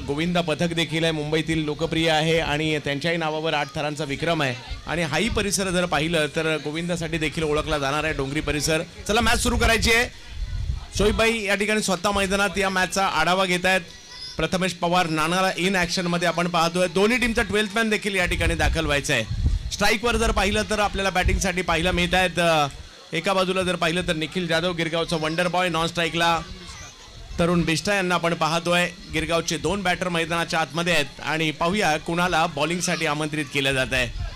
गोविंदा पथक देखील आहे, मुंबईतील लोकप्रिय आहे आणि त्यांच्याही नावावर 8 थरांचा विक्रम आहे आणि हाही परिसर जर पाहिलं तर गोविंदासाठी देखील ओळखला जाणार आहे, डोंगरी परिसर. चला मॅच सुरू करायची आहे. शोईबाई या ठिकाणी स्वतः मैदानात या मॅचचा आढावा घेत आहेत. प्रथमेश पवार नानाला इन ॲक्शन मध्ये आपण पाहतोय. दोन्ही टीमचा 12th मॅन देखील या ठिकाणी दाखल व्हायचा आहे. स्ट्राईकवर जर पाहिलं तर आपल्याला बॅटिंगसाठी पाहायला मिळत आहेत. एका बाजूला जर पाहिलं तर निखिल जाधव गिरगावचा वंडर बॉय, नॉन स्ट्राईकला तरुण बिष्टा यांना आपण पाहतोय. गिरगावचे 2 बॅटर मैदानाच्या आतमध्ये आहेत आणि पाहूया कुणाला बॉलिंगसाठी आमंत्रित केलं जात आहे.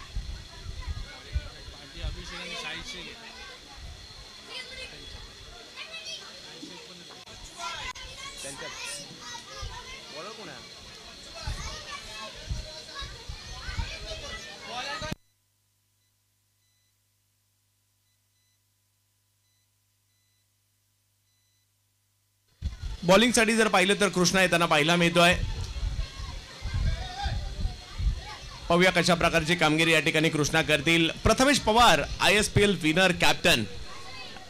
बॉलिंगसाठी जर पाहिलं तर कृष्णा येताना पाहायला मिळतोय. पाहूया कशा प्रकारची कामगिरी या ठिकाणी कृष्णा करतील. Prathamesh Pawar ISPL winner, captain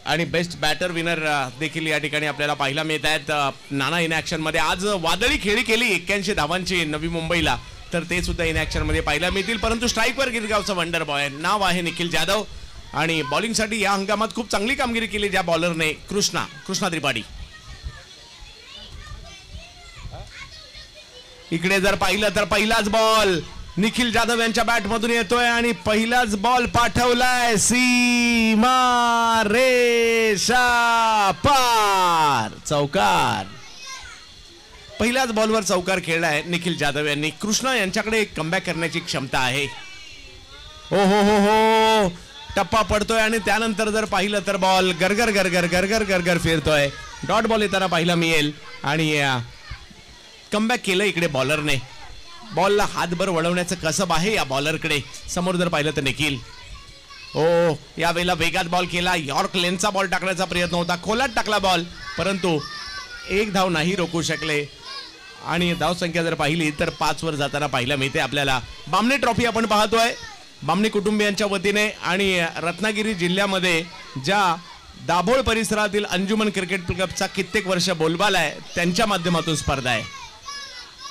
आणि बेस्ट बॅटर विनर देखील या ठिकाणी आपल्याला पाहायला मिळत आहेत. नाना इन ॲक्शन मध्ये आज वादळी खेळी केली 81 धावांची नवी मुंबईला, तर ते सुद्धा इन ॲक्शन मध्ये पाहायला मिळतील. परंतु स्ट्राईकवर गिरगावचा वंडर बॉय नाव आहे निखिल जाधव आणि बॉलिंगसाठी या हंगामात खूप चांगली कामगिरी केली ज्या बॉलरने कृष्णा त्रिपाठी. इकडे जर पाहिलं तर पहिलाच बॉल निखिल जाधव यांच्या बॅटमधून येतोय आणि पहिलाच बॉल पाठवलाय सीमा रेषा पार, चौकार. पहिल्याच बॉलवर चौकार खेळलाय निखिल जाधव यांनी. कृष्णा यांच्याकडे एक कमबॅक करण्याची क्षमता आहे. हो हो हो हो, टप्पा पडतोय आणि त्यानंतर जर पाहिलं तर बॉल गरगर गरगर गरगर गरगर फिरतोय. डॉट बॉल येताना पाहायला मिळेल आणि कमबॅक केलं इकडे बॉलरने. बॉलला हातभर वळवण्याचं कसब आहे या बॉलरकडे. समोर जर पाहिलं तर निखिल यावेळेला वेगात बॉल केला. यॉर्क लेनचा बॉल टाकण्याचा प्रयत्न होता, खोलात टाकला बॉल, परंतु एक धाव नाही रोखू शकले आणि धावसंख्या जर पाहिली तर 5 वर जाताना पाहायला मिळते आपल्याला. बामणे ट्रॉफी आपण पाहतोय बामणे कुटुंबियांच्या वतीने आणि रत्नागिरी जिल्ह्यामध्ये ज्या दाभोळ परिसरातील अंजुमन क्रिकेट क्लबचा कित्येक वर्ष बोलबाला आहे त्यांच्या माध्यमातून स्पर्धा आहे.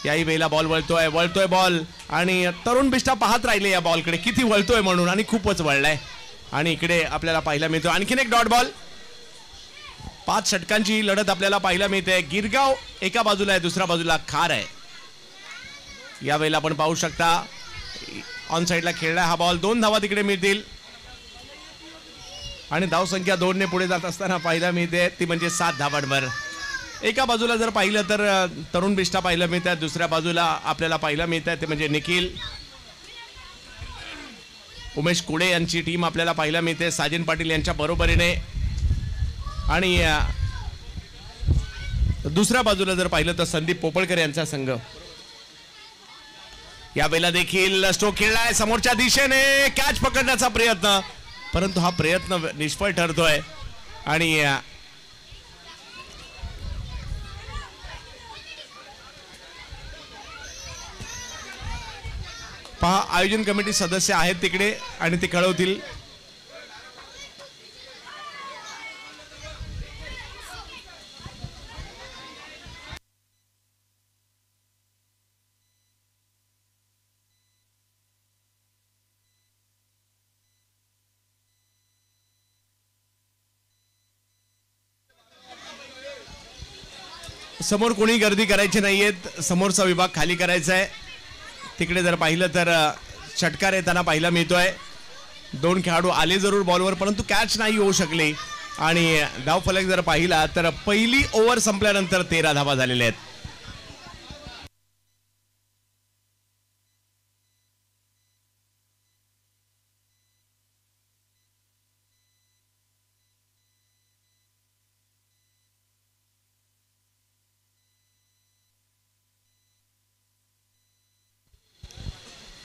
याही वेळेला बॉल वळतोय बॉल आणि तरुण बिष्टा पाहत राहिले या बॉलकडे किती वळतोय म्हणून आणि खूपच वळलाय आणि इकडे आपल्याला पाहायला मिळतो आणखीन एक डॉट बॉल. 5 षटकांची लढत आपल्याला पाहायला मिळते. गिरगाव एका बाजूला आहे, दुसऱ्या बाजूला खार आहे. यावेळेला आपण पाहू शकता ऑन साइडला खेळला हा बॉल. 2 धावा तिकडे मिळतील आणि धावसंख्या 2 ने पुढे जात असताना पाहायला मिळते ती म्हणजे 7 धावांवर. एका बाजूला जर पाहिलं तर तरुण बिष्टा पाहायला मिळतात, दुसऱ्या बाजूला आपल्याला पाहायला मिळतात ते म्हणजे निखिल, उमेश कुडे यांची टीम आपल्याला पाहायला मिळते साजिन पाटील यांच्या बरोबरीने. आणि दुसऱ्या बाजूला जर पाहिलं तर संदीप पोपळकर यांचा संघ. यावेळेला देखील स्ट्रोक खेळलाय समोरच्या दिशेने, कॅच पकडण्याचा प्रयत्न, परंतु हा प्रयत्न निष्फळ ठरतोय. आणि पहा आयोजन कमिटी सदस्य आहेत तिकडे आणि ते कळवतील. समोर कोणी गर्दी करायची नाहीयेत, समोरचा विभाग खाली करायचा आहे. तिकडे जर पाहिलं तर षटकार येताना पाहायला मिळतोय. 2 खेळाडू आले जरूर बॉलवर परंतु कॅच नाही होऊ शकले आणि धावफलक जर पाहिला तर पहिली ओव्हर संपल्यानंतर 13 धावा झालेल्या आहेत.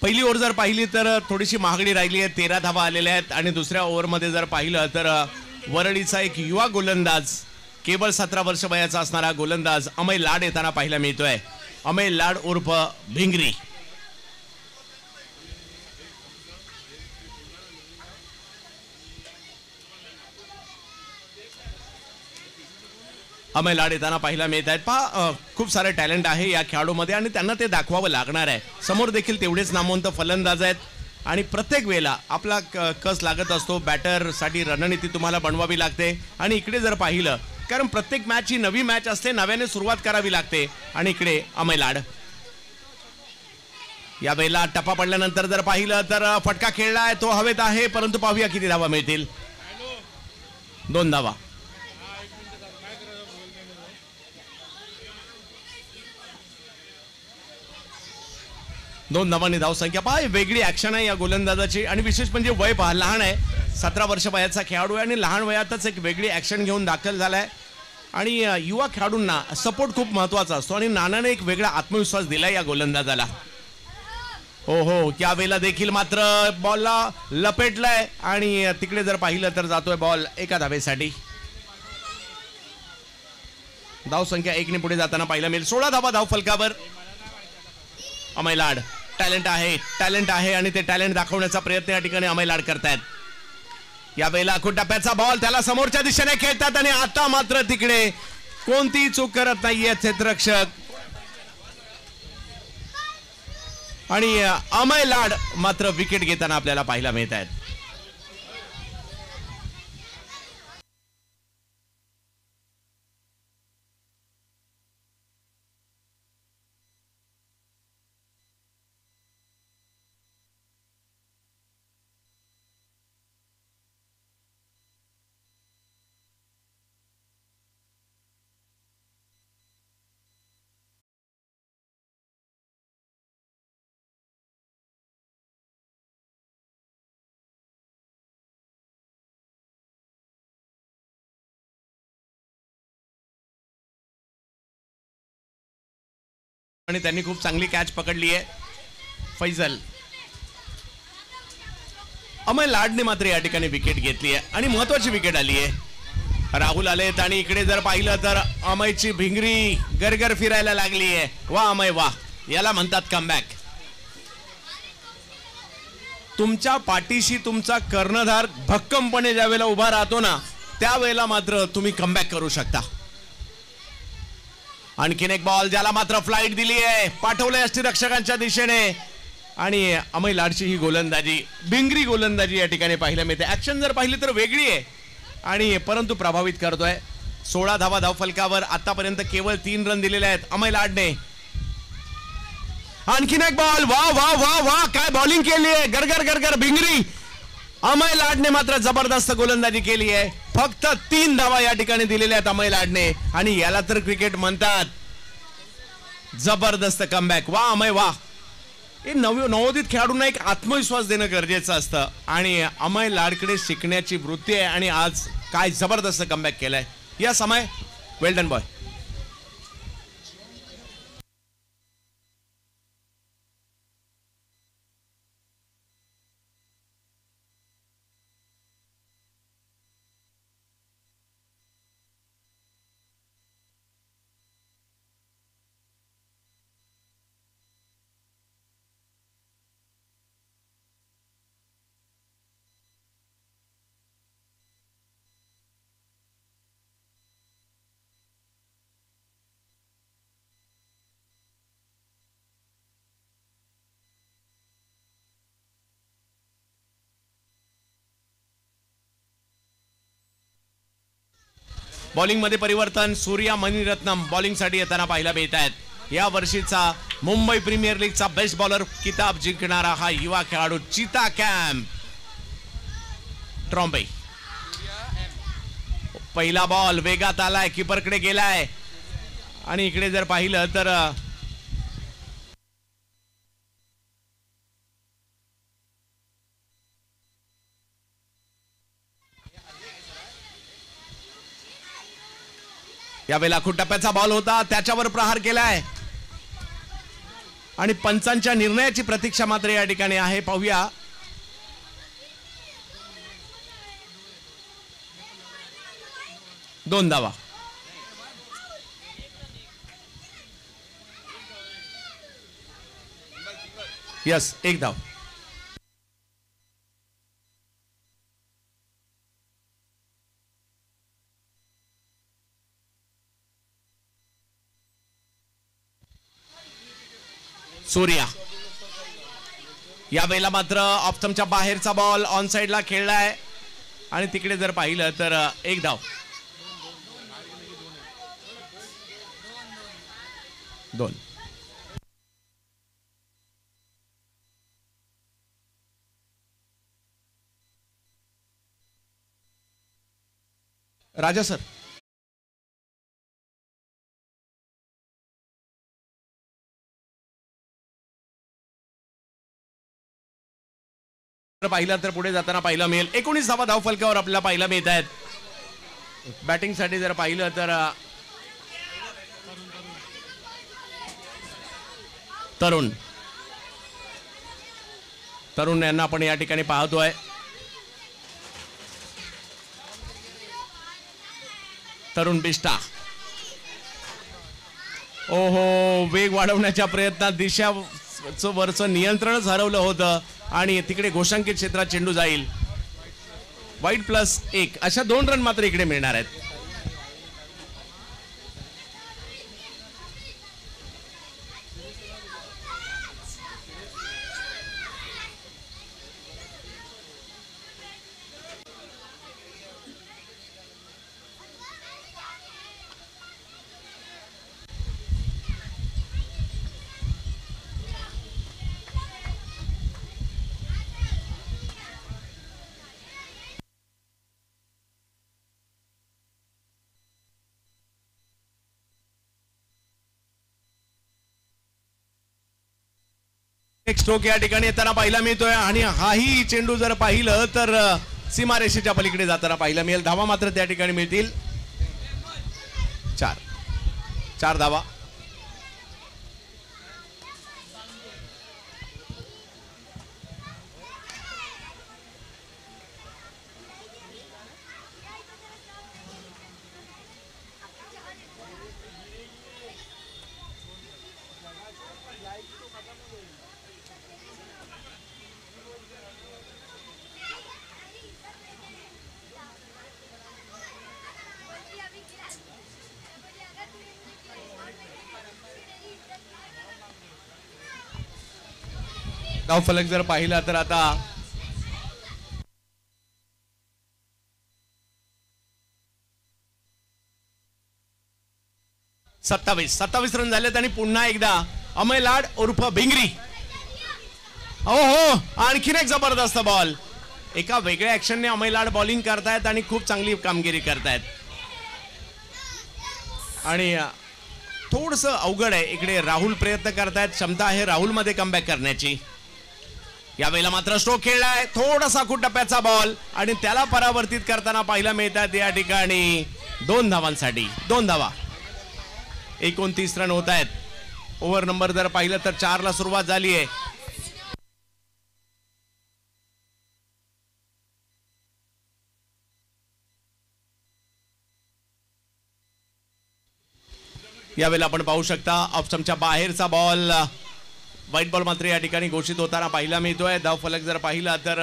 पहिली ओव्हर जर पाहिली तर थोडीशी महागडी राहिली आहे, 13 धावा आलेल्या आहेत. आणि दुसऱ्या ओव्हरमध्ये जर पाहिलं तर वरळीचा एक युवा गोलंदाज, केवळ 17 वर्ष वयाचा असणारा गोलंदाज अमय लाड येताना पाहायला मिळतोय. अमय लाड उर्फ भिंगरी. अमय लाड येताना पाहायला मिळत आहेत. पहा खूप सारे टॅलेंट आहे या खेळाडूमध्ये आणि त्यांना ते दाखवावं लागणार आहे. समोर देखील तेवढेच नामवंत फलंदाज आहेत आणि प्रत्येक वेळेला आपला कस लागत असतो. बॅटरसाठी रणनीती तुम्हाला बनवावी लागते आणि इकडे जर पाहिलं कारण प्रत्येक मॅच ही नवी मॅच असते, नव्याने सुरुवात करावी लागते. आणि इकडे अमय लाड या वेळेला टप्पा पडल्यानंतर जर पाहिलं तर फटका खेळलाय, तो हवेत आहे, परंतु पाहूया किती धावा मिळतील. 2 धावा. दोन धावांनी धावसंख्या. पहा वेगळी ऍक्शन आहे या गोलंदाजाची आणि विशेष म्हणजे वय पहा, लहान आहे, 17 वर्ष वयाचा खेळाडू आहे आणि लहान वयातच एक वेगळी ऍक्शन घेऊन दाखल झालाय. आणि युवा खेळाडूंना सपोर्ट खूप महत्वाचा असतो आणि नानाने एक वेगळा आत्मविश्वास दिलाय या गोलंदाजाला. हो त्या वेळेला देखील मात्र बॉलला लपेटलाय आणि तिकडे जर पाहिलं तर जातोय बॉल एका धावेसाठी. धावसंख्या 1 ने पुढे जाताना पाहायला मिळेल. 16 धावा धाव फलकावर. अमय लाड टॅलेंट आहे आणि ते टॅलेंट दाखवण्याचा प्रयत्न या ठिकाणी अमय लाड करतायत. या वेळेला टप्प्याचा बॉल त्याला समोरच्या दिशेने खेळतात आणि आता मात्र तिकडे कोणतीही चूक करत नाहीये क्षेत्ररक्षक आणि अमय लाड मात्र विकेट घेताना आपल्याला पाहायला मिळत आहेत. आणि त्यांनी खूप चांगली कॅच पकडली आहे. फैजल अमय लाडने मात्र या ठिकाणी विकेट घेतली आहे आणि महत्वाची विकेट आली आहे. राहुल आलेत आणि इकडे जर पाहिलं तर अमयची भिंगरी गरगर फिरायला लागली आहे. वा अमय वा, याला म्हणतात कमबॅक. तुमच्या पाठीशी तुमचा कर्णधार भक्कमपणे ज्या वेळेला उभा राहतो ना त्यावेळेला मात्र तुम्ही कमबॅक करू शकता. आणखीन एक बॉल ज्याला मात्र फ्लाइट दिली आहे, पाठवलंय यष्टीरक्षकांच्या दिशेने आणि अमय लाडची ही गोलंदाजी भिंगरी गोलंदाजी या ठिकाणी पाहायला मिळते. ऍक्शन जर पाहिली तर वेगळी आहे आणि परंतु प्रभावित करतोय. 16 धावा धाव फलकावर. आतापर्यंत केवळ 3 रन दिलेले आहेत अमय लाडने. आणखीन एक बॉल. वा वा वा वा, काय बॉलिंग केली आहे, गरगर गरगर भिंगरी. अमय लाडने मात्र जबरदस्त गोलंदाजी केली आहे. फक्त 3 धावा या ठिकाणी दिलेल्या आहेत अमय लाडने आणि याला तर क्रिकेट म्हणतात. जबरदस्त कमबॅक. वा अमय वा. हे नवोदित खेळाडूंना एक आत्मविश्वास देणं गरजेचं असतं आणि अमय लाडकडे शिकण्याची वृत्ती आहे आणि आज काय जबरदस्त कमबॅक केलाय. या समय वेल डन बॉय. बॉलिंग मध्ये परिवर्तन. सूर्या मणिरत्नम बॉलिंग साठी येताना पाहायला मिळत आहेत. या वर्षीचा मुंबई प्रीमियर लीगचा बेस्ट बॉलर किताब जिंकणारा हा युवा खेळाडू चीता कॅम्प ट्रॉम्बे. पहिला बॉल वेगात आलाय, कीपरकडे गेलाय आणि इकडे जर पाहिलं तर यावेळेला टप्प्याचा बॉल होता, त्याच्यावर प्रहार केलाय आणि पंचांच्या निर्णयाची प्रतीक्षा मात्र या ठिकाणी आहे. पाहूया. दोन धावा. यस, 1 धाव. सूर्या यावेळेला मात्र ऑप्थमच्या बाहेरचा बॉल ऑन साइडला खेळलाय आणि तिकडे जर पाहिलं तर एक धाव. 2 राजा सर. पाहिलं तर पुढे जाताना पाहिलं मिळेल 19 धावा धावफलकावर आपल्याला पाहायला मिळत आहेत. बॅटिंग साठी जर पाहिलं तर तरुण तरुण यांना आपण या ठिकाणी पाहतोय. तरुण बिष्टा ओहो वेग वाढवण्याच्या प्रयत्नात दिशाचं वरचं नियंत्रणच हरवलं होतं आणि तिकडे घोषांकित क्षेत्रात चेंडू जाईल. वाईट +1 अशा 2 रन मात्र इकडे मिळणार आहेत. एक स्ट्रोक या ठिकाणी येताना पाहायला मिळतोय आणि हाही चेंडू जर पाहिलं तर सीमारेषेच्या पलीकडे जाताना पाहायला मिळेल. धावा मात्र त्या ठिकाणी मिळतील 4 धावा. फलक जर पाहिला तर आता 27 रन झालेत आणि पुन्हा एकदा अमय लाड उर्फ भिंगरी. हो आणखीन एक जबरदस्त बॉल. एका वेगळ्या ऍक्शनने अमय लाड बॉलिंग करतायत आणि खूप चांगली कामगिरी करतायत आणि थोडस अवघड आहे. इकडे राहुल प्रयत्न करतायत. क्षमता आहे राहुल मध्ये कमबॅक करण्याची. यावेळेला मात्र स्ट्रोक खेळलाय. थोडासा टप्प्याचा बॉल आणि त्याला परावर्तित करताना पाहायला मिळतात या ठिकाणी 2 धावांसाठी 2 धावा. 29 रन होत आहेत. ओव्हर नंबर जर पाहिलं तर 4 ला सुरुवात झाली आहे. यावेळेला आपण पाहू शकता ऑप्शनच्या बाहेरचा बॉल. व्हाईट बॉल मात्र या ठिकाणी घोषित होताना पाहायला मिळतोय. धावफलक जर पाहिला तर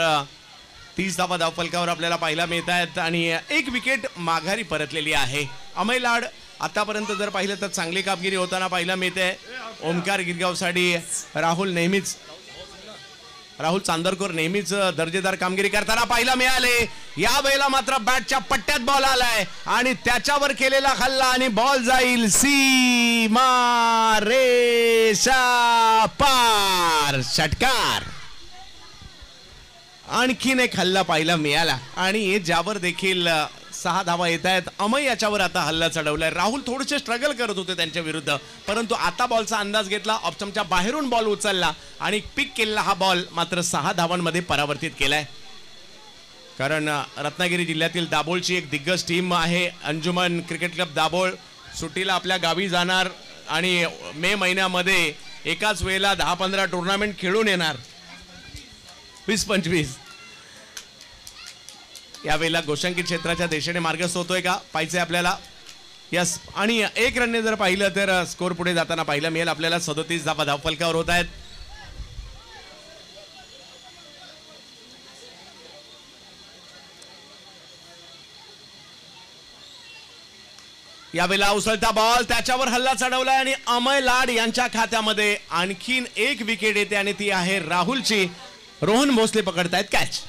30 धावा धावफलकावर आपल्याला पाहायला मिळत आहेत आणि 1 विकेट माघारी परतलेली आहे. अमय लाड आतापर्यंत जर पाहिलं तर चांगली कामगिरी होताना पाहायला मिळते. ओमकार गिरगावसाठी राहुल चांदरकर नेहमीच दर्जेदार कामगिरी करताना पाहायला मिळाले. या वेळेला मात्र बॅटच्या पट्ट्यात बॉल आलाय आणि त्याच्यावर केलेला हल्ला आणि बॉल जाईल सीमा रेषा पार. षटकार. आणखीन एक हल्ला पाहायला मिळाला आणि ज्यावर देखील 6 धावा येत आहेत. अमय याच्यावर आता हल्ला चढवलाय. राहुल थोडेसे स्ट्रगल करत होते त्यांच्या विरुद्ध परंतु आता बॉलचा अंदाज घेतला. ऑप्शनच्या बाहेरून बॉल उचलला आणि पिक केलेला हा बॉल मात्र 6 धावांमध्ये परावर्तित केलाय. कारण रत्नागिरी जिल्ह्यातील दाभोळची एक दिग्गज टीम आहे अंजुमन क्रिकेट क्लब दाभोळ. सुट्टीला आपल्या गावी जाणार आणि मे महिन्यामध्ये एकाच वेळेला 10-15 टुर्नामेंट खेळून येणार. 20-25 यावेळेला घोषांकित क्षेत्राच्या दिशेने मार्गस्थ होतोय का पाहिजे आपल्याला. यस आणि 1 रनने जर पाहिलं तर स्कोर पुढे जाताना पाहायला मिळेल आपल्याला. 37 धावा धावफलकावर होत आहेत. यावेळेला उसळता बॉल त्याच्यावर हल्ला चढवलाय आणि अमय लाड यांच्या खात्यामध्ये आणखीन एक विकेट येते आणि ती आहे राहुलची. रोहन भोसले पकडतायत कॅच.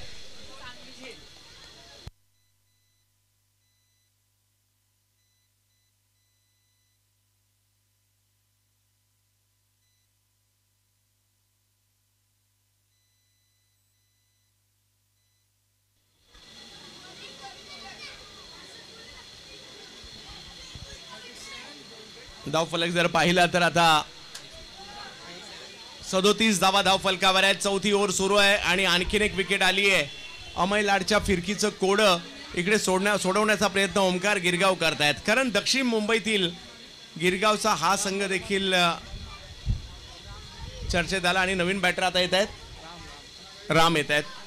धावफलक जर पाहिला तर आता 37 धावा धावफलकावर आहेत. चौथी ओव्हर सुरू आहे आणि आणखीन एक विकेट आली आहे. अमय लाडच्या फिरकीचं कोडं इकडे सोडवण्याचा प्रयत्न ओमकार गिरगाव करतायत. कारण दक्षिण मुंबईतील गिरगावचा हा संघ देखील चर्चेत आला आणि नवीन बॅटर आता येत आहेत. राम येत आहेत.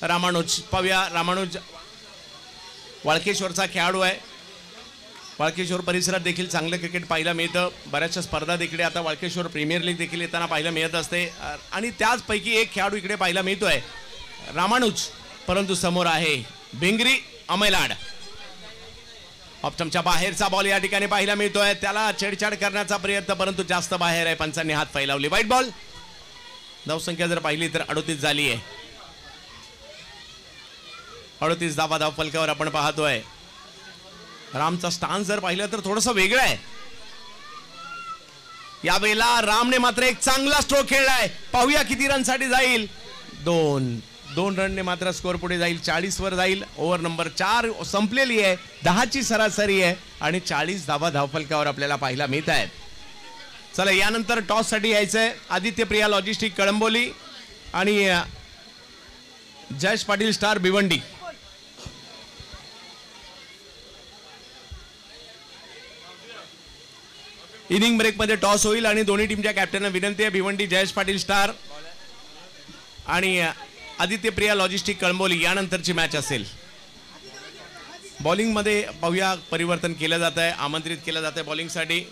रामानुज पाहूया. रामानुज वाळकेश्वरचा खेळाडू आहे. वाळकेश्वर परिसरात देखील चांगलं क्रिकेट पाहायला मिळतं. बऱ्याचशा स्पर्धा देखील आता वाळकेश्वर प्रीमियर लीग देखील येताना पाहायला मिळत असते आणि त्याचपैकी एक खेळाडू इकडे पाहायला मिळतोय रामानुज. परंतु समोर आहे भिंगरी अमय लाड. ऑप्टमच्या बाहेरचा बॉल या ठिकाणी पाहायला मिळतोय. त्याला छेडछाड करण्याचा प्रयत्न परंतु जास्त बाहेर आहे. पंचांनी हात फैलावले. वाईट बॉल. धावसंख्या जर पाहिली तर 38 झाली आहे. 38 धावा धावफलकावर आपण पाहतोय. रामचा स्टान्स जर पाहिलं तर थोडंसं वेगळं आहे. यावेळेला रामने मात्र एक चांगला स्ट्रोक खेळलाय. पाहूया किती रनसाठी जाईल. 2 रनने मात्र स्कोर पुढे जाईल. 40 वर जाईल. ओव्हर नंबर 4 संपलेली आहे. 10ची सरासरी आहे आणि 40 धावा धावफलकावर आपल्याला पाहायला मिळत आहेत. चला यानंतर टॉस साठी यायचंय. आदित्य प्रिया लॉजिस्टिक कळंबोली आणि Jayesh Patil star Bhiwandi. Inning break मध्ये टॉस होईल आणि दोन्ही टीमच्या कॅप्टनना विनंती आहे. भिवंडी जयेश पाटील स्टार आणि आदित्य प्रिया लॉजिस्टिक कळंबोली यानंतरची मॅच असेल. बॉलिंग मध्ये पाहूया परिवर्तन केलं जात आहे. आमंत्रित केलं जात आहे बॉलिंगसाठी.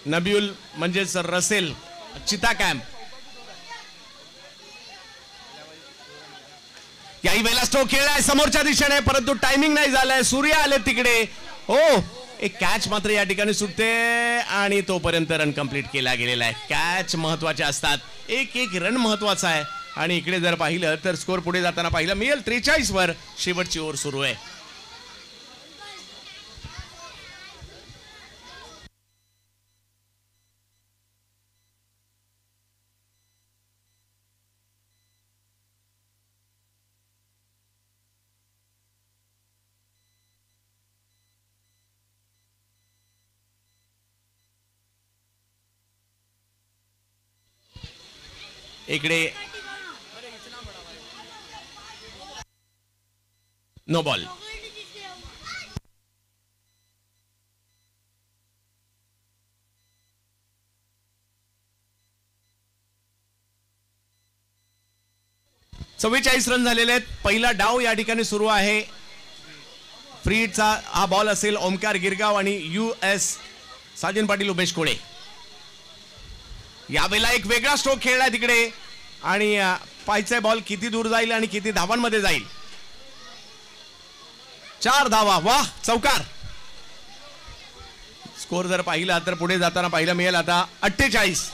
नबियुल म्हणजेच रसेल चिता कॅम्प. याही वेळेला स्ट्रोक खेळलाय समोरच्या दिशेने परंतु टायमिंग नाही झालाय. सूर्य आले तिकडे. हो एक कॅच मात्र या ठिकाणी सुटते आणि तोपर्यंत रन कंप्लीट केला गेलेला आहे. कॅच महत्वाचे असतात. एक रन महत्वाचा आहे आणि इकडे जर पाहिलं तर स्कोर पुढे जाताना पाहिलं मिळेल. 43 वर शेवटची ओव्हर सुरू आहे. इकडे नो बॉल. चव्वेचाळीस रन झालेले आहेत. पहिला डाव या ठिकाणी सुरू आहे. फ्रीडचा हा बॉल असेल ओमकार गिरगाव आणि US साजन पाटील उमेश कोळे. यावेळेला एक वेगळा स्ट्रोक खेळलाय तिकडे आणि पाहायचंय बॉल किती दूर जाईल आणि किती धावांमध्ये जाईल. 4 धावा. वाह चौकार. स्कोर जर पाहिला तर पुढे जाताना पाहायला मिळेल आता 48.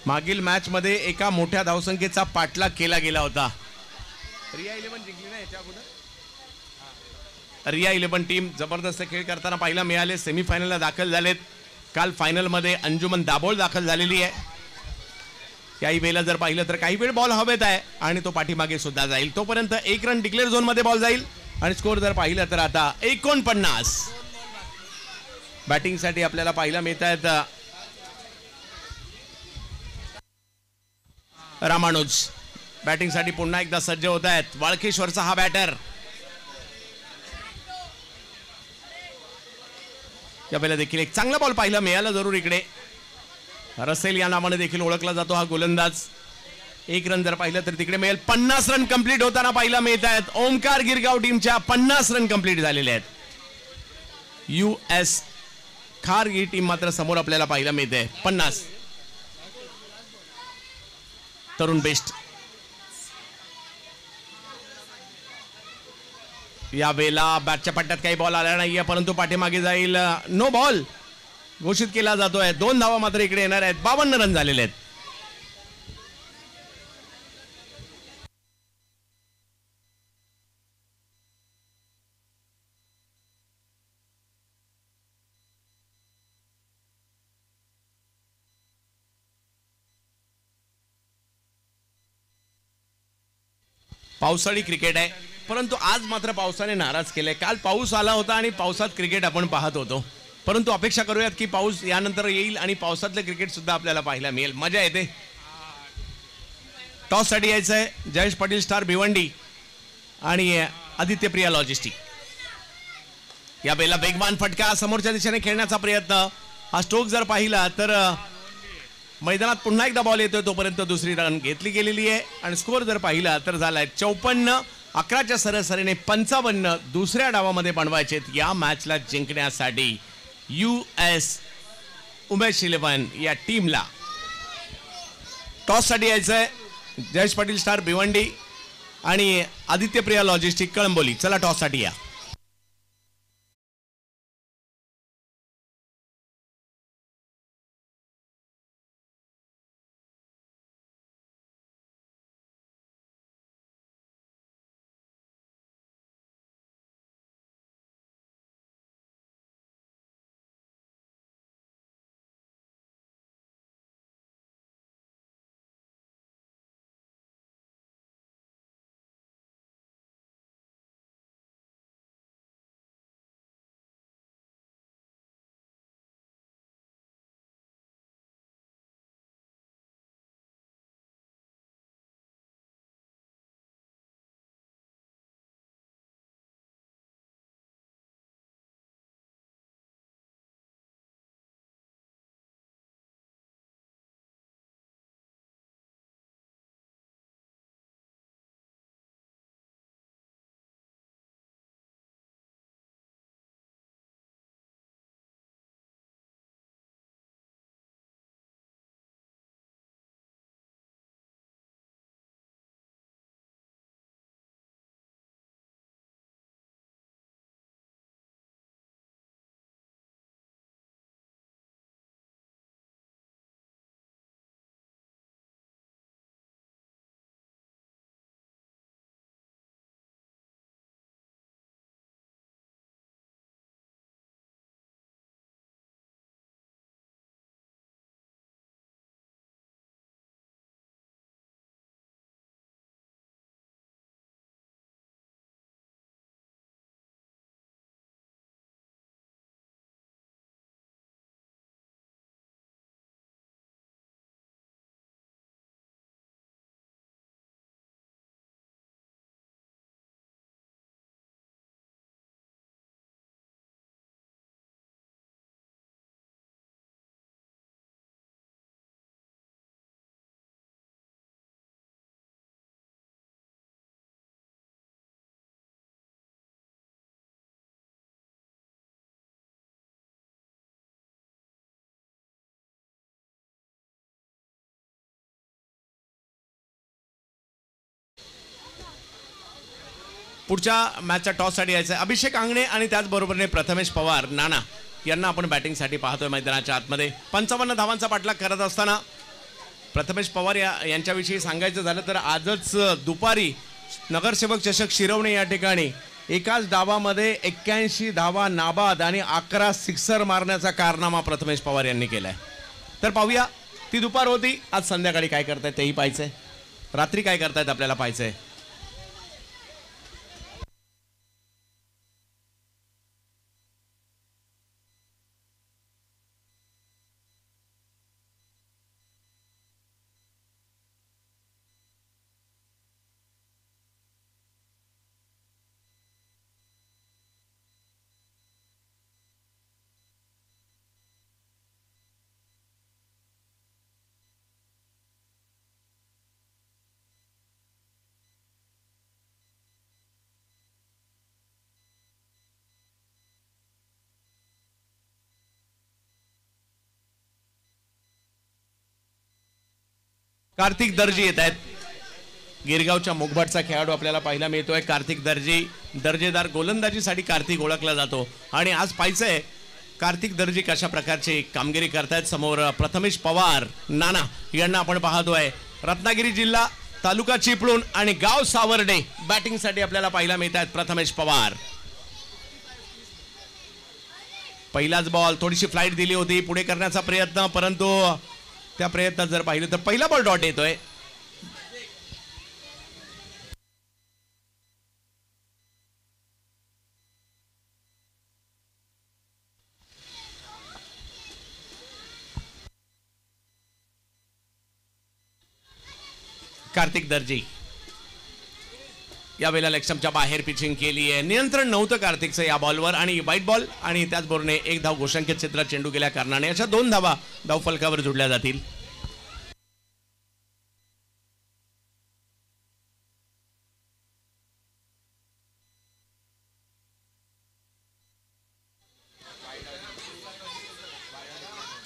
मागील मॅच मध्ये एका मोठ्या धावसंख्येचा पाठलाग केला गेला होता. रिया 11 जिंकली ना याच्या अगोदर. रिया 11 टीम जबरदस्त खेळ करताना पाहायला मिळाले. सेमीफायनलला दाखल झालेत. काल फायनल मध्ये अंजुमन दाभोळ दाखल झालेली आहे. याही वेळेला जर पाहिलं तर काही वेळ बॉल हवेत आहे आणि तो पाठीमागे सुद्धा जाईल. तोपर्यंत 1 रन डिक्लेअर झोन मध्ये बॉल जाईल आणि स्कोर जर पाहिलं तर आता 49. बॅटिंगसाठी आपल्याला पाहायला मिळत आहेत रामानुज बॅटिंगसाठी पुन्हा एकदा सज्ज होत आहेत. वाळकेश्वरचा हा बॅटर यावेळेला देखील एक चांगला बॉल पाहायला मिळाला जरूर इकडे. रसेल या नावाने देखील ओळखला जातो हा गोलंदाज. एक रन जर पाहिलं तर तिकडे मिळेल. 50 रन कंप्लीट होताना पाहायला मिळत आहेत. ओमकार गिरगाव टीमच्या 50 रन कंप्लीट झालेले आहेत. US खार ही टीम मात्र समोर आपल्याला पाहायला मिळते 50. तरुण बेस्ट या वेळेला बॅटच्या पट्ट्यात काही बॉल आला नाहीये परंतु पाठीमागे जाईल. नो बॉल घोषित केला जातोय. 2 धावा मात्र इकडे येणार आहेत. 52 रन झालेले आहेत. पावसाळी क्रिकेट आहे परंतु आज मात्र पावसाने नाराज केले. काल पाऊस आला होता आणि पावसात क्रिकेट आपण पाहत होतो परंतु अपेक्षा करूयात की पाऊस यानंतर येईल आणि पावसातलं क्रिकेट सुद्धा आपल्याला पाहायला मिळेल. मजा येते. टॉस साठी यायचं आहे. जयेश पाटील स्टार भिवंडी आणि आदित्य प्रिया लॉजिस्टिक. या वेळेला वेगवान फटका समोरच्या दिशेने खेळण्याचा प्रयत्न. हा स्ट्रोक जर पाहिला तर मैदानात पुन्हा एकदा बॉल येतोय तोपर्यंत दुसरी रन घेतली गेलेली आहे आणि स्कोअर जर पाहिला तर झालाय 54. 11च्या सरासरीने 55 दुसऱ्या डावामध्ये बनवायचे या मॅचला जिंकण्यासाठी US उमेश 11 या टीमला. टॉस साठी यायचंय. जयेश पाटील स्टार भिवंडी आणि आदित्य प्रिया लॉजिस्टिक कळंबोली. चला टॉस साठी या. पुढच्या मॅचच्या टॉससाठी यायचं आहे. अभिषेक आंगणे आणि त्याचबरोबरने प्रथमेश पवार नाना यांना आपण बॅटिंगसाठी पाहतोय मैदानाच्या आतमध्ये. 55 धावांचा पाठलाग करत असताना प्रथमेश पवार यांच्याविषयी सांगायचं झालं तर आजच दुपारी नगरसेवक चषक शिरवणे या ठिकाणी एकाच डावामध्ये 81 धावा नाबाद आणि 11 सिक्सर मारण्याचा कारनामा प्रथमेश पवार यांनी केलाय. तर पाहूया ती दुपार होती. आज संध्याकाळी काय करतायत तेही पाहायचंय. रात्री काय करतायत आपल्याला पाहायचंय. कार्तिक दर्जी येत आहेत. गिरगावच्या मुगभाटचा खेळाडू आपल्याला पाहायला मिळतोय. कार्तिक दर्जी दर्जेदार गोलंदाजीसाठी कार्तिक ओळखला जातो आणि आज पाहायचंय कार्तिक दर्जी कशा प्रकारची कामगिरी करतायत. समोर प्रथमेश पवार नाना यांना आपण पाहतोय. रत्नागिरी जिल्हा तालुका चिपळूण आणि गाव सावर्डे बॅटिंगसाठी आपल्याला पाहायला मिळत आहेत. प्रथमेश पवार पहिलाच बॉल थोडीशी फ्लाईट दिली होती पुढे करण्याचा प्रयत्न, परंतु त्या प्रयत्नात जर पाहिलं तर पहिला बॉल डॉट येतोय. कार्तिक दर्जी यावेळेला लेगस्टंपच्या बाहेर पिचिंग केली आहे. नियंत्रण नव्हतं कार्तिकचं या बॉलवर आणि वाईट बॉल आणि त्याचबरोबर एक धाव घोषंकित क्षेत्रात चेंडू गेल्या कारणाने अशा 2 धावा धावफलकावर जोडल्या जातील.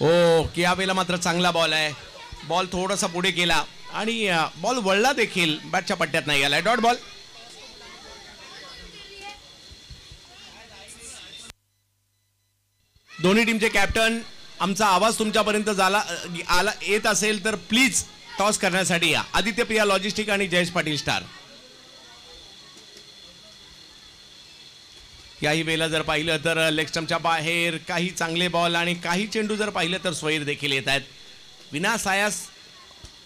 ओ यावेळेला मात्र चांगला बॉल आहे. बॉल थोडासा पुढे गेला आणि बॉल वळला देखील बॅटच्या पट्ट्यात नाही गेलाय. Dot ball. दोन्ही टीमचे कॅप्टन आमचा आवाज तुमच्यापर्यंत येत असेल तर प्लीज टॉस करण्यासाठी या. आदित्य प्रिया लॉजिस्टिक आणि जयेश पाटील स्टार. याही वेळेला जर पाहिलं तर लेगस्टंपच्या बाहेर काही चांगले बॉल आणि काही चेंडू जर पाहिलं तर स्वैर देखील येत आहेत. विनासायास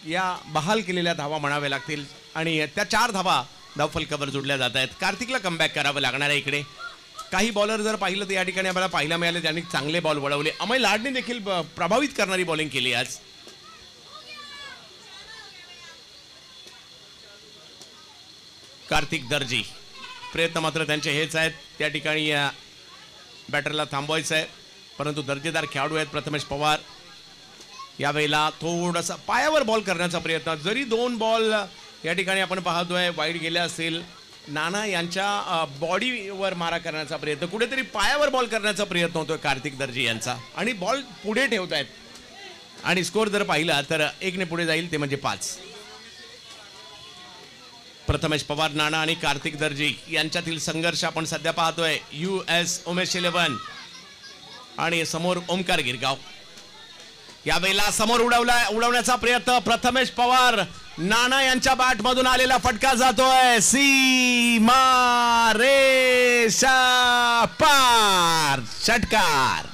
या बहाल केलेल्या धावा म्हणाव्या लागतील आणि त्या 4 धावा धावफलकावर जोडल्या जात आहेत. कार्तिकला कमबॅक करावं लागणार आहे. इकडे काही बॉलर जर पाहिलं तर या ठिकाणी आपल्याला पाहायला मिळाले त्यांनी चांगले बॉल वळवले. अमय लाडने देखील प्रभावित करणारी बॉलिंग केली आज. कार्तिक दर्जी प्रयत्न मात्र त्यांचे हेच आहेत. त्या ठिकाणी बॅटरला थांबवायचं आहे, परंतु दर्जेदार खेळाडू आहेत प्रथमेश पवार. यावेळेला थोडासा पायावर बॉल करण्याचा प्रयत्न, जरी 2 बॉल या ठिकाणी आपण पाहतोय वाईड गेले असतील. नाना यांच्या बॉडीवर मारा करण्याचा प्रयत्न, कुठेतरी पायावर बॉल करण्याचा प्रयत्न होतोय कार्तिक दर्जी यांचा आणि बॉल पुढे ठेवतायत आणि स्कोर जर पाहिला तर 1 ने पुढे जाईल ते म्हणजे 5. प्रथमेश पवार नाना आणि कार्तिक दर्जी यांच्यातील संघर्ष आपण सध्या पाहतोय. US उमेश 11 आणि समोर ओमकार गिरगाव. यावेळेला समोर उडवण्याचा प्रयत्न प्रथमेश पवार नाना यांच्या बॅट मधून आलेला फटका जातोय सीमा रेषा पार. षटकार.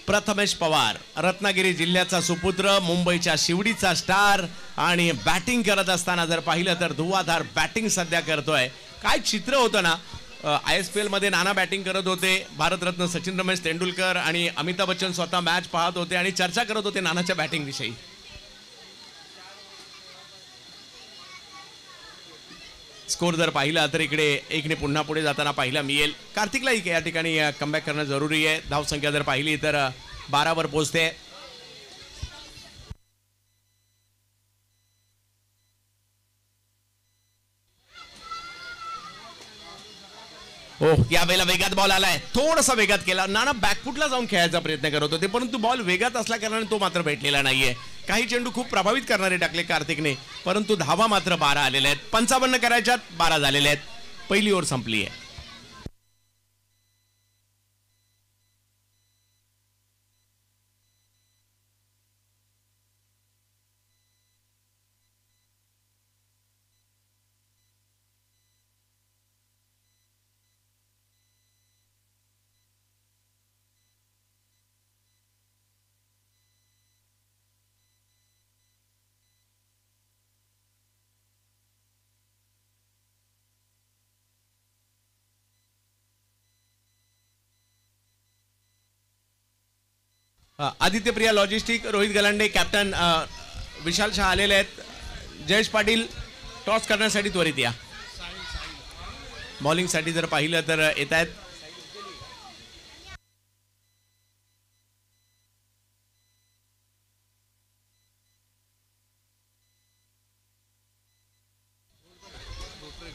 प्रथमेश पवार रत्नागिरी जिल्ह्याचा सुपुत्र, मुंबईच्या शिवडीचा स्टार आणि बॅटिंग करत असताना जर पाहिलं तर धुवाधार बॅटिंग सध्या करतोय. काय चित्र होतं ना, ISPL मध्ये नाना बॅटिंग करत होते, भारतरत्न सचिन रमेश तेंडुलकर आणि अमिताभ बच्चन स्वतः मॅच पाहत होते आणि चर्चा करत होते नानाच्या बॅटिंग विषयी. स्कोर जर पाहिला तर इकडे 1 ने पुन्हा पुढे जाताना पाहिला मिळेल. कार्तिकला या ठिकाणी कमबॅक करणं जरुरी आहे. धावसंख्या जर पाहिली तर 12 वर पोहोचते. या वेळेला वेगात बॉल आलाय, थोडासा वेगात केला. नाना बॅकफुटला जाऊन खेळायचा प्रयत्न करत होते, परंतु बॉल वेगात असल्या कारणाने तो मात्र भेटलेला नाहीये. काही चेंडू खूप प्रभावित करणारे टाकले कार्तिकने, परंतु धावा मात्र 12 आलेल्या आहेत. 55 करायच्यात, 12 झालेल्या आहेत. पहिली ओव्हर संपली आहे. आदित्य प्रिया लॉजिस्टिक, रोहित गलांडे कॅप्टन, विशाल शाह आलेले आहेत. जयेश पाटील टॉस करण्यासाठी त्वरित या. बॉलिंगसाठी जर पाहिलं तर येत आहेत.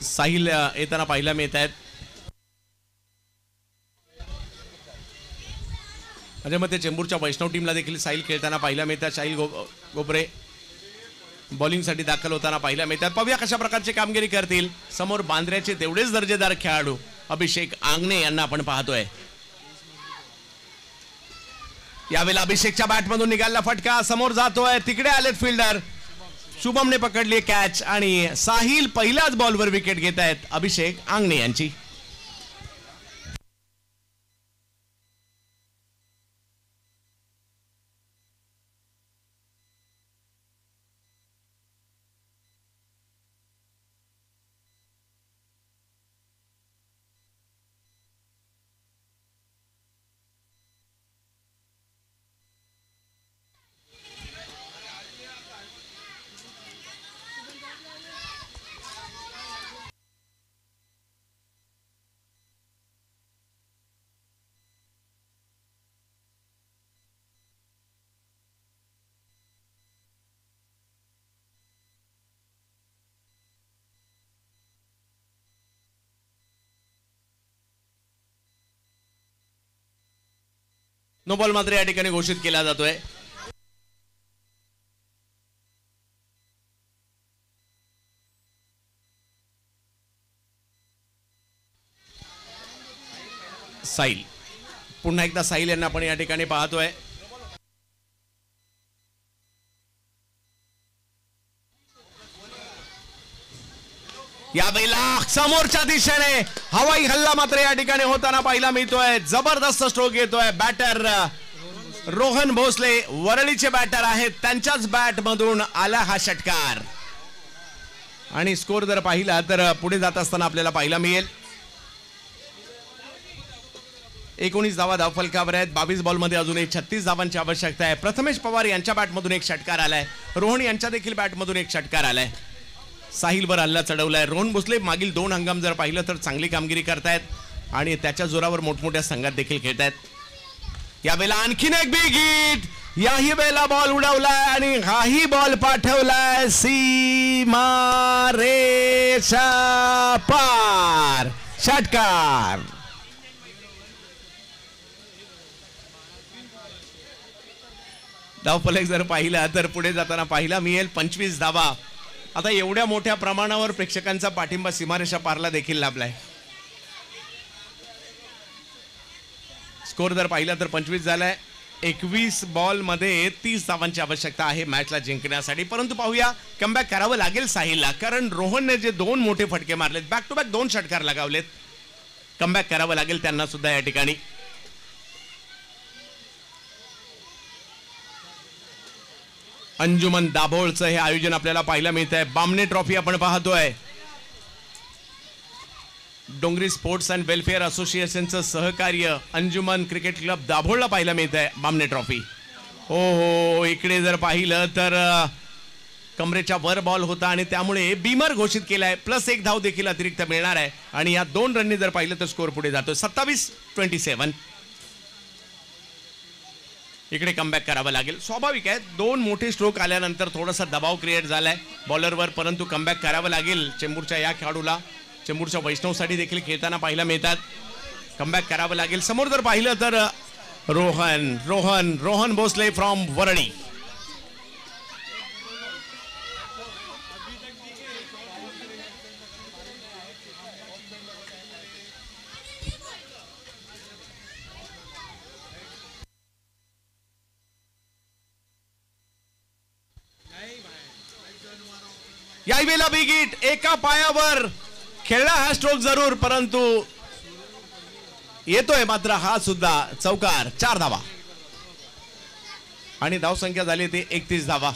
साहिल येताना पाहायला मिळत आहेत. माझ्या मते चेंबूरच्या वैष्णव टीमला देखील साहिल खेळताना पाहायला मिळतात. साहिल गोबरे बॉलिंगसाठी दाखल होताना पाहायला मिळतात. पाहूया कशा प्रकारची कामगिरी करतील. समोर बांद्र्याचे तेवढेच दर्जेदार खेळाडू अभिषेक आंगणे यांना आपण पाहतोय. यावेळेला अभिषेकच्या बॅटमधून निघालेला फटका समोर जातोय. तिकडे आलेत फिल्डर. शुभमने पकडली कॅच आणि साहिल पहिल्याच बॉलवर विकेट घेत आहेत अभिषेक आंगणे यांची. नो बॉल मात्र या ठिकाणी घोषित केला जातोय. साहिल पुन्हा एकदा साहिल यांना आपण या ठिकाणी पाहतोय. यावेळेला समोरच्या दिशेने हवाई हल्ला मात्र या ठिकाणी होताना पाहायला मिळतोय. जबरदस्त स्ट्रोक येतोय. बॅटर रोहन भोसले वरळीचे बॅटर आहेत. त्यांच्याच बॅट मधून आला हा षटकार आणि स्कोर जर पाहिला तर पुढे जात असताना आपल्याला पाहायला मिळेल 19 धावा धावफलकावर आहेत. 22 बॉलमध्ये अजूनही 36 धावांची आवश्यकता आहे. प्रथमेश पवार यांच्या बॅटमधून एक षटकार आलाय. रोहन यांच्या देखील बॅटमधून एक षटकार आलाय. साहिलवर हल्ला चढवलाय. रोहन भोसले मागील 2 हंगाम जर पाहिलं तर चांगली कामगिरी करतायत आणि त्याच्या जोरावर मोठमोठ्या संघात देखील खेळतायत. यावेळेला आणखीन एक बिग हिट. याही वेळेला बॉल उडवलाय आणि हाही बॉल पाठवलाय सीमा रेषा पार. षटकार. धावफलक जर पाहिला तर पुढे जाताना पाहिला मिळेल 25 धावा. आता एवढ्या मोठ्या प्रमाणावर प्रेक्षकांचा पाठिंबा सीमारेषा पारला देखील लाभलाय. स्कोर जर पाहिला तर 25 झालाय. 21 बॉल मध्ये 30 धावांची आवश्यकता आहे मॅचला जिंकण्यासाठी. परंतु पाहूया कमबॅक करावं लागेल साहिलला, कारण रोहनने जे 2 मोठे फटके मारलेत, बॅक टू बॅक 2 षटकार लगावलेत. कमबॅक करावं लागेल त्यांना सुद्धा या ठिकाणी. अंजुमन दाभोळचं हे आयोजन आपल्याला पाहायला मिळत आहे. बामणे ट्रॉफी आपण पाहतोय. डोंगरी स्पोर्ट्स अँड वेलफेअर असोसिएशनचं सहकार्य अंजुमन क्रिकेट क्लब दाभोळला पाहायला मिळत आहे. बामणे ट्रॉफी. हो हो, इकडे जर पाहिलं तर कमरेच्या वर बॉल होता आणि त्यामुळे बीमर घोषित केलाय. +1 धाव देखील अतिरिक्त मिळणार आहे आणि या 2 रननी जर पाहिलं तर स्कोर पुढे जातो 27-27. इकडे कमबॅक करावं लागेल. स्वाभाविक आहे, 2 मोठे स्ट्रोक आल्यानंतर थोडासा दबाव क्रिएट झालाय बॉलरवर, परंतु कमबॅक करावं लागेल चेंबूरच्या या खेळाडूला. चेंबूरच्या वैष्णवसाठी देखील खेळताना पाहायला मिळतात. कमबॅक करावं लागेल. समोर जर पाहिलं तर रोहन भोसले फ्रॉम वरळी. यावेळेला बिग हिट. एका पायावर खेळला हा स्ट्रोक जरूर, परंतु येतोय मात्र हा सुद्धा चौकार. 4 धावा आणि धावसंख्या झाली ती 31 धावा.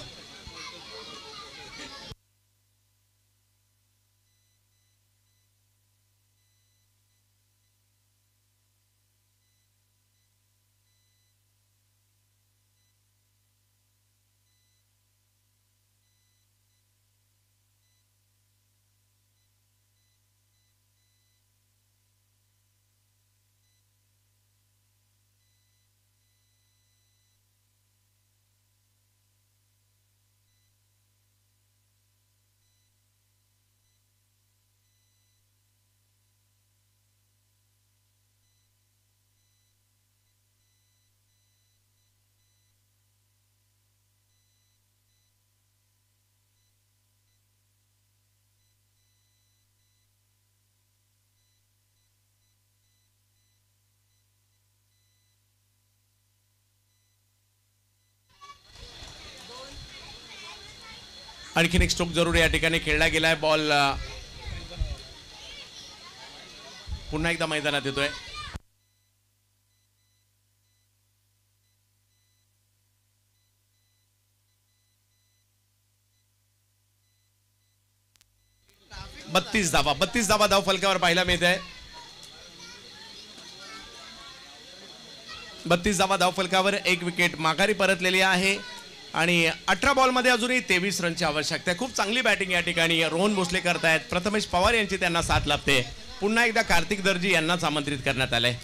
आणखीन एक स्ट्रोक जरूर या ठिकाणी खेळला गेलाय. बॉल पुन्हा एकदा मैदानात येतोय. बत्तीस धावा धाव फलकावर पाहायला मिळत आहे. 32 धावा धाव फलकावर. एक विकेट माघारी परतलेली आहे आणि 18 बॉलमध्ये अजूनही 23 रनची आवश्यकता आहे. खूप चांगली बॅटिंग या ठिकाणी रोहन भोसले करतायत. प्रथमेश पवार यांची त्यांना साथ लाभते. पुन्हा एकदा कार्तिक दर्जी यांनाच आमंत्रित करण्यात आलंय.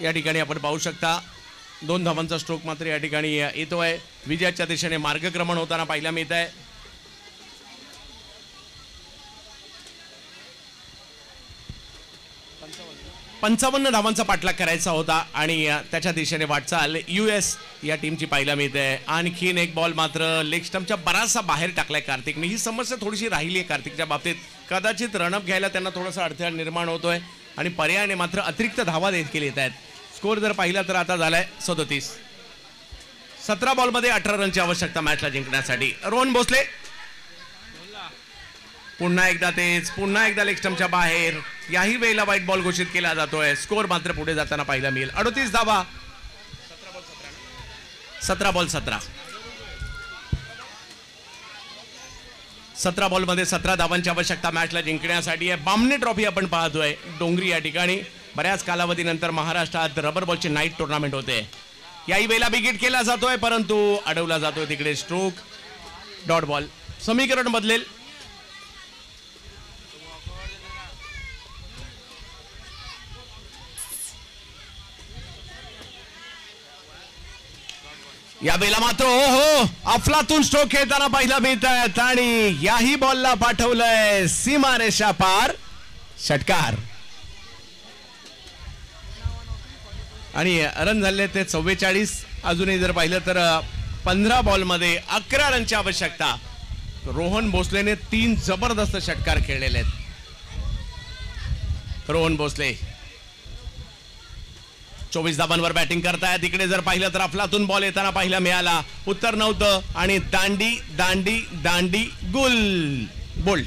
या ठिकाणी आपण पाहू शकता 2 धावांचा स्ट्रोक मात्र या ठिकाणी येतोय. विजयाच्या दिशेने मार्गक्रमण होताना पाहायला मिळत आहे. पंचावन्न धावांचा पाठलाग करायचा होता आणि त्याच्या दिशेने वाटचाल US या टीमची पाहायला मिळते. आणखीन एक बॉल मात्र लेग स्टंपच्या बराचसा बाहेर टाकलाय कार्तिकने. ही समस्या थोडीशी राहिली आहे कार्तिकच्या बाबतीत. कदाचित रनअप घ्यायला त्यांना थोडासा अडथळा निर्माण होतोय आणि पर्यायाने मात्र अतिरिक्त धावा देखील येत आहेत. स्कोर जर पाहिला तर आता झालाय 37. 17 बॉलमध्ये 18 रनची आवश्यकता मॅचला जिंकण्यासाठी. रोहन भोसले पुन्हा एकदा तेच. पुन्हा एकदा लेग स्टंपच्या बाहेर. याही वेळेला व्हाईट बॉल घोषित केला जातोय. स्कोर मात्र पुढे जाताना पाहायला मिळेल. 38 धावा. 17 बॉल 17. 17 बॉलमध्ये 17 धावांची आवश्यकता मॅचला जिंकण्यासाठी आहे. बामणे ट्रॉफी आपण पाहतोय डोंगरी या ठिकाणी. बऱ्याच कालावधीनंतर महाराष्ट्रात रबर बॉलची नाईट टुर्नामेंट होते. याही वेळेला विकेट केला जातोय परंतु अडवला जातोय तिकडे. Stroke dot ball. समीकरण बदलेल. या वेळेला मात्र हो अफलातून स्ट्रोक खेळताना पाहिला मिळत आहेत आणि याही बॉलला पाठवलंय सीमारेषा पार. षटकार आणि रन झाले ते 44. अजूनही जर पाहिलं तर 15 बॉलमध्ये 11 रनची आवश्यकता. रोहन भोसलेने 3 जबरदस्त षटकार खेळलेले आहेत. रोहन भोसले 24 धावांवर बॅटिंग करतायत. तिकडे जर पाहिलं तर अफलातून बॉल येताना पाहायला मिळाला. उत्तर नव्हतं आणि दांडी दांडी दांडी गुल बोल्ड.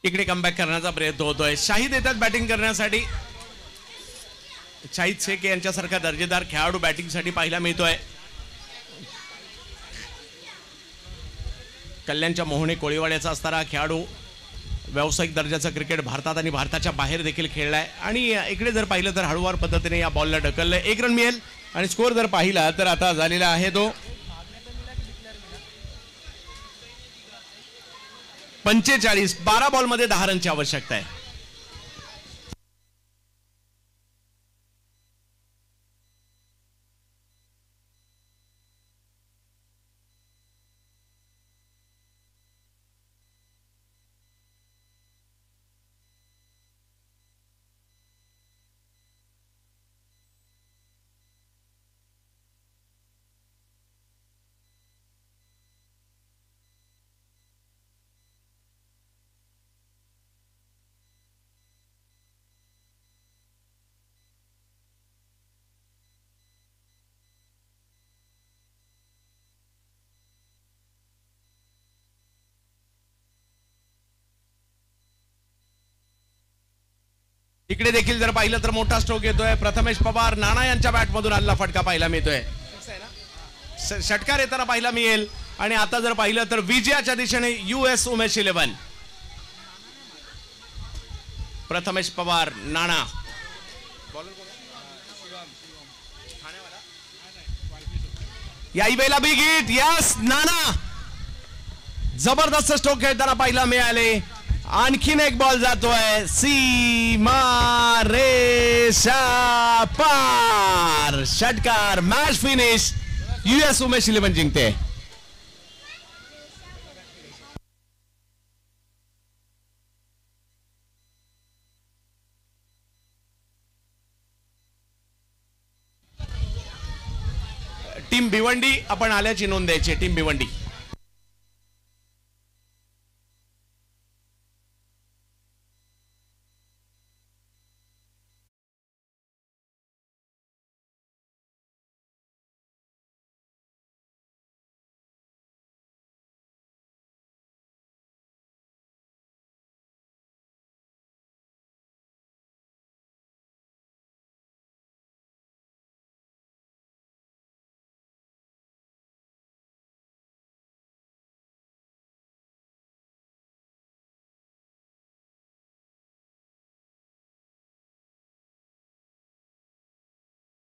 इकडे कमबॅक करण्याचा प्रयत्न होतोय. शाहिद येतात बॅटिंग करण्यासाठी. शाहिद शेख यांच्यासारखा दर्जेदार खेळाडू बॅटिंगसाठी पाहायला मिळतोय. कल्याणच्या मोहने कोळीवाड्याचा असणारा खेळाडू व्यावसायिक दर्जाचं क्रिकेट भारतात आणि भारताच्या बाहेर देखील खेळलाय आणि इकडे जर पाहिलं तर हळूवार पद्धतीने या बॉलला ढकललंय. 1 रन मिळेल आणि स्कोर जर पाहिला तर आता झालेला आहे तो 45. 12 बॉलमध्ये 10 रनची आवश्यकता आहे. इकडे देखील जर पाहिलं तर मोठा स्ट्रोक येतोय. प्रथमेश पवार नाना यांच्या बॅट मधून हल्ला फटका पाहायला मिळतोय. षटकार येताना पाहायला मिळेल. आणि आता जर पाहिलं तर विजयाच्या दिशेने US उमेश 11. प्रथमेश पवार नाना याही वेळेला बिग हिट. यस नाना जबरदस्त स्ट्रोक खेळताना पाहायला मिळाले. आणखीन एक बॉल जातोय सीमा रेषा पार. षटकार मॅच फिनिश. US उमेश 11 जिंकते. टीम भिवंडी आपण आल्याची नोंद द्यायची. टीम भिवंडी